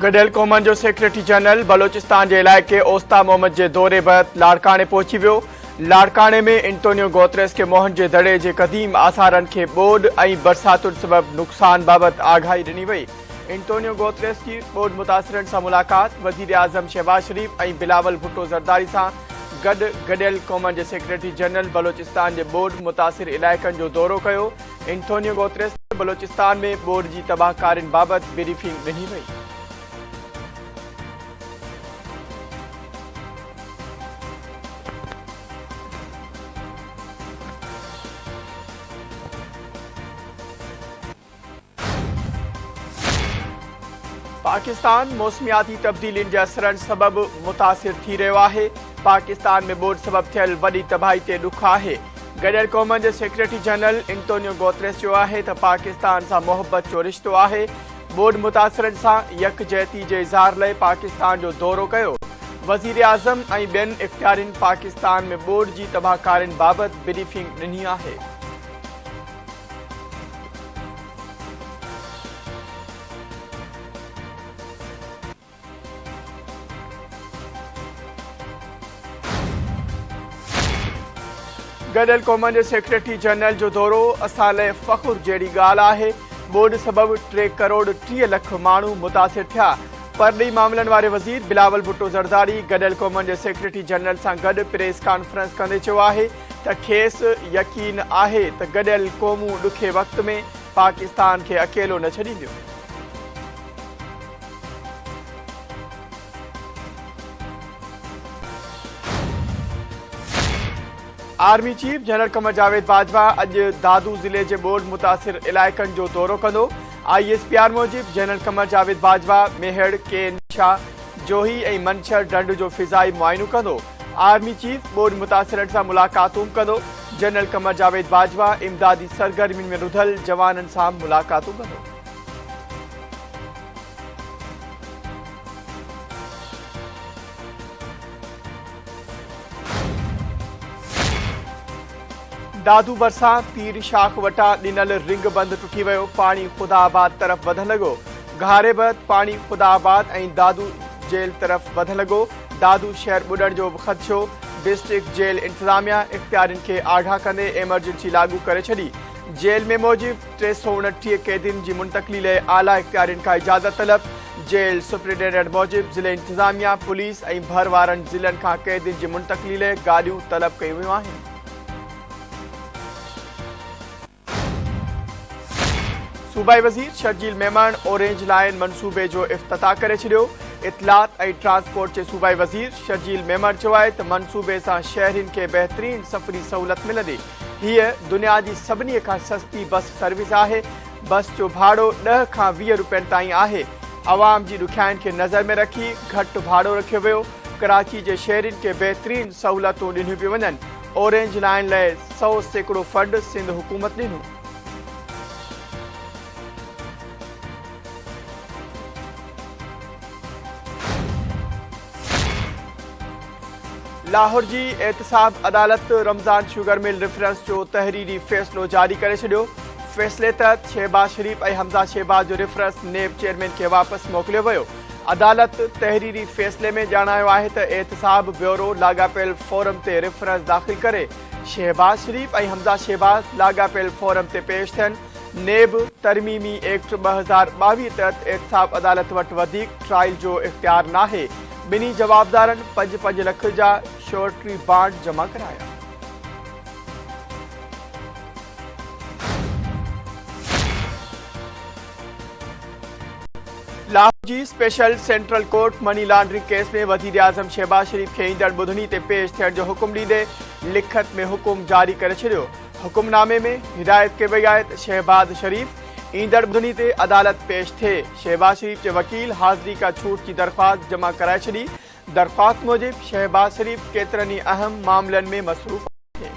गडियल क़ौमनि जो secretary general Balochistan जे इलाइक़े ओस्ता मोहम्मद जे दौरे बैदि लाड़काने पहुची वियो। लाड़काने में एंटोनियो गुतेरेस खे मोहन जे दड़े जे क़दीम आसारनि खे ॿोॾ ऐं बरसातुनि सबबि नुक़सान बाबति आगाही ॾिनी वई। एंटोनियो गुतेरेस जी ॿोॾ मुतासिरनि सां मुलाक़ात वज़ीर आज़म शहबाज शरीफ ऐं बिलावल भुट्टो ज़रदारी सां गॾु गडियल क़ौमनि जे सेक्रेटरी जनरल बलोचिस्तान जे ॿोॾ मुतासिर इलाइक़नि जो दौरो कयो। एंटोनियो गुतेरेस खे बलोचिस्तान में ॿोॾ जी तबाहकारियुनि बाबति ब्रीफिंग ॾिनी वई। पाकिस्तान मौसमियाती तब्दीलियुनि जे असरनि सबबि मुतासिर थी रहियो आहे। पाकिस्तान में ॿोॾ सबबि थियल वॾी तबाही ते ॾुख आहे। गडियल क़ौमनि जे सेक्रेटरी जनरल एंटोनियो गुतेरेस चयो आहे त पाकिस्तान सां मोहबत जो रिश्तो आहे। ॿोॾ मुतासिरनि सां यकजहती जे इज़हार लाइ पाकिस्तान जो दौरो कयो। वज़ीर आज़म ऐं ॿियनि इख़्तियारियुनि पाकिस्तान में ॿोॾ जी तबाहकारियुनि बाबति ब्रीफिंग ॾिनी आहे। गडियल क़ौमनि जे सेक्रेटरी जनरल जो दौरो असां लाइ फ़ख़ुर जहिड़ी ॻाल्हि आहे। ॿोॾ सबबि 3 करोड़ 30 लख माण्हू मुतासिर थिया। परॾेही मामलनि वारे वज़ीर बिलावल भुट्टो ज़रदारी गडियल क़ौमनि जे सेक्रेटरी जनरल सां गॾु प्रेस कॉन्फ्रेंस कंदे चयो आहे त खेसि यकीन आहे त गडियल क़ौमूं ॾुखे वक़्त में पाकिस्तान खे अकेलो न छॾींदियूं। Army chief general Qamar Javed Bajwa अॼु दादू ज़िले जे ॿोॾ मुतासिर इलाइक़नि जो दौरो कंदो। ISPR मूजिबि जनरल कमर जावेद बाजवा मेहड़ के निशा जोही ऐं मंछर ढंढ जो फ़िज़ाई मुआइनो कंदो। आर्मी चीफ ॿोॾ मुतासिरनि सां मुलाक़ातूं कंदो। जनरल कमर जावेद बाजवा इमदादी सरगर्मियुनि में रुधल जवाननि सां मुलाक़ातूं कंदो। दादू भरिसां पीर शाख वटां ॾिनल रिंग बंदि टुटी वियो। पाणी ख़ुदाबाद तरफ़ वधण लॻो। घारे बैदि पाणी ख़ुदाबाद ऐं दादू जेल तरफ़ वधण लॻो। दादू शहर ॿुॾण जो बि ख़दशो। डिस्ट्रिक्ट जेल इंतज़ामिया इख़्तियारियुनि खे आगाह कंदे एमरजेंसी लागू करे छॾी। जेल में मूजिबि 329 कैदियुनि जी मुंतक़िली लाइ आला इख़्तियारियुनि खां इजाज़त तलब। जेल सुप्रिंटेंडेंट मूजिबि ज़िले इंतज़ामिया पुलिस ऐं भर वारनि ज़िलनि खां कैदियुनि जी मुंतक़िली लाइ गाॾियूं तलब कयूं वियूं आहिनि। सूबाई वज़ीर शर्जील मेमन ऑरेंज लाइन मंसूबे जो इफ़्तिताह करे छॾियो। इतलात ऐं ट्रांसपोर्ट जे सूबाई वज़ीर शर्जील मेमन चयो आहे त मंसूबे सां शहरियुनि खे बहितरीन सफ़री सहूलियत मिलंदी। हीअ दुनिया जी सभिनी खां सस्ती बस सर्विस आहे। बस जो भाड़ो 10 खां 20 रुपयनि ताईं आहे। आवाम जी ॾुखियाइनि खे नज़र में रखी घटि भाड़ो रखियो वियो। कराची जे शहरियुनि खे बहितरीन सहूलियतूं ॾिनियूं पियूं वञनि। ऑरेंज लाइन लाइ 100% फंड सिंध हुकूमत ॾिनो। लाहौर जी एहतसाब अदालत रमज़ान शुगर मिल रेफरेंस जो तहरीरी फ़ैसिलो जारी करे छॾियो। फ़ैसिले तहत शहबाज शरीफ ऐं हमज़ा शहबाज जो रेफरेंस नेब चेयरमैन खे वापसि मोकिलियो वियो। अदालत तहरीरी फ़ैसिले में ॼाणायो आहे त एहतसाब ब्यूरो लाॻापियल फ़ोरम ते रेफरेंस दाख़िल करे शहबाज शरीफ ऐं हमज़ा शहबाज लाॻापियल फ़ोरम ते पेश थियनि। नेब तरमीमी एक्ट 2022 तहत एहतसाब अदालत वटि वधीक ट्रायल जो इख़्तियार नाहे। ॿिन्ही जवाबदारनि 5-5 लख जा श्योरिटी बॉन्ड जमा कराया। लाहौर जी special central court money laundering case में वज़ीर आज़म शहबाज शरीफ खे ईंदड़ ॿुधनी ते पेश थियण जो हुकुम ॾींदे लिखत में हुकुम जारी करे छॾियो। हुकुमनामे में हिदायत कई वई आहे त शहबाज शरीफ ईंदड़ ॿुधनी ते अदालत पेश थिए। शहबाज शरीफ जे वकील हाज़िरी का छूट जी दरख़्वास्त जमा कराए छॾी। दरख़्वास्त मूजिबि शहबाज शरीफ केतिरनि ई अहम मामलनि में मसरूफ़ आहे।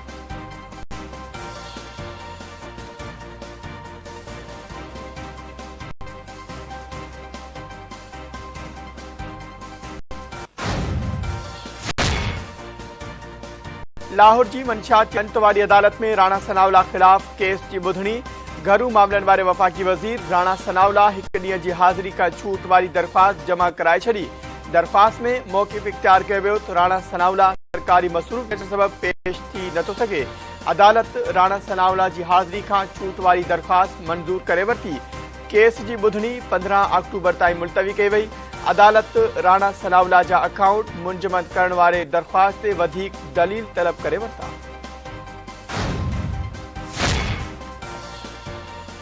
लाहौर जी मंशियात अंत वारी अदालत में राणा सनाउल्ला ख़िलाफ़ केस की ॿुधणी। घरू मामलनि वारे वफ़ाक़ी वज़ीर राणा सनाउल्ला हिकु ॾींहं जी हाज़िरी खां छूट वारी दरख़्वास्त जमा कराए छॾी। दरख़्वास्त में मौक़िफ़ इख़्तियार कयो वियो त राणा सनाउल्ला सरकारी मसरूफ़ियत सबबि पेश थी नथो सघे। अदालत राणा सनाउल्ला जी हाज़िरी खां छूट वारी दरख़्वास्त मंज़ूर करे वरिती। केस जी ॿुधणी 15 अक्टूबर ताईं मुलतवी कई वई। अदालत राणा सनाउल्ला जा अकाउंट मुंजमद करण वारे दरख़्वास्त ते वधीक दलील तलब करे वरिता।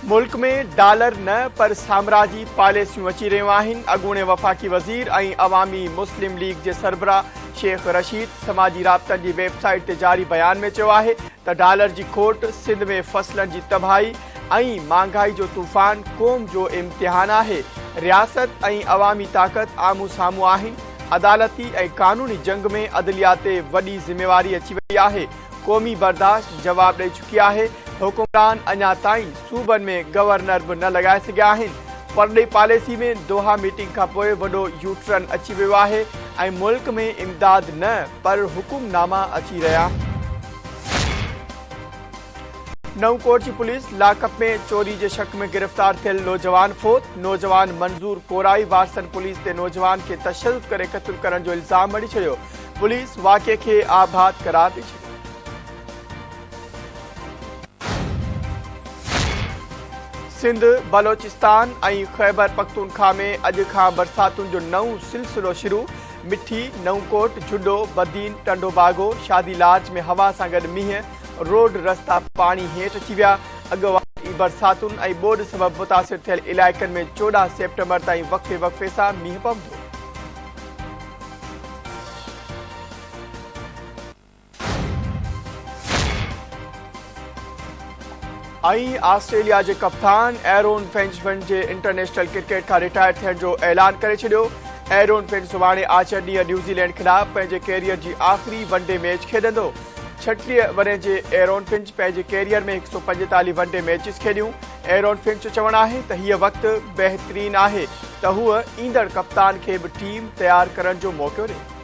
मुल्क में डॉलर न पर साम्राजी पॉलिसियूं अची रहियूं आहिनि। अॻूणे वफ़ाक़ी वज़ीर ऐं अवामी मुस्लिम लीग जे सरबराह शेख रशीद समाजी राब्तनि जी वेबसाइट ते जारी बयान में चयो आहे त डॉलर जी खोट, सिंध में फसलनि जी तबाही ऐं महांगाई जो तूफ़ान क़ौम जो इम्तिहान आहे। रियासत ऐं अवामी ताक़त आम्हूं साम्हूं आहिनि। अदालती ऐं क़ानूनी जंग में अदलिया ते वॾी ज़िम्मेवारी अची वई आहे। क़ौमी बर्दाश्त जवाब ॾेई चुकी आहे। हुकुमरान अञा ताईं सूबनि में गवर्नर बि न लॻाए सघिया आहिनि। परॾेही पॉलिसी में दोहा मीटिंग खां पोइ वॾो यूटर्न अची वियो आहे ऐं मुल्क में इमदाद न पर हुकुमनामा अची रहिया। नवकोट जी पुलिस लाकअप में चोरी जे शक में गिरफ़्तार थियल नौजवान फोत। नौजवान मंज़ूर कोराई वारसन पुलिस ते नौजवान खे तशद्दुद करे क़त्ल करण जो इल्ज़ाम हणी छॾियो। पुलिस वाक़िए खे आबाद करार ॾेई छॾियो। सिंध, बलोचिस्तान ऐं ख़ैबर पख्तूनख्वा में अॼु खां बरसातुनि जो नओं सिलसिलो शुरू। मिठी, नवकोट, जुडो, बदीन, टंडो बागो, शादी लाज में हवा सां गॾु मींहुं, रोड रस्ता पाणी हेठि अची विया। अॻुवारी बरसातुनि ऐं ॿोॾि सबबि मुतासिर थियल इलाइक़नि में 14 सेप्टेम्बर ताईं वक़्फ़े वक़्फ़े सां मींहुं पवंदो। ऐं ऑस्ट्रेलिया जे कप्तान एरोन फिंच जे इंटरनेशनल क्रिकेट खां रिटायर थियण जो ऐलान करे छॾियो। एरोन फिंच सुभाणे आचर ॾींहुं न्यूज़ीलैंड ख़िलाफ़ पंहिंजे कैरियर जी आख़िरी वनडे मैच खेॾंदो। 36 वरे जे एरोन फिंच पंहिंजे कैरियर में 145 वनडे मैचिस खेॾियूं। एरोन फिंच जो चवणु आहे त हीअ वक़्तु बहितरीन आहे त हूअ ईंदड़ कप्तान खे बि टीम तयारु करण जो मौक़ो ॾिए।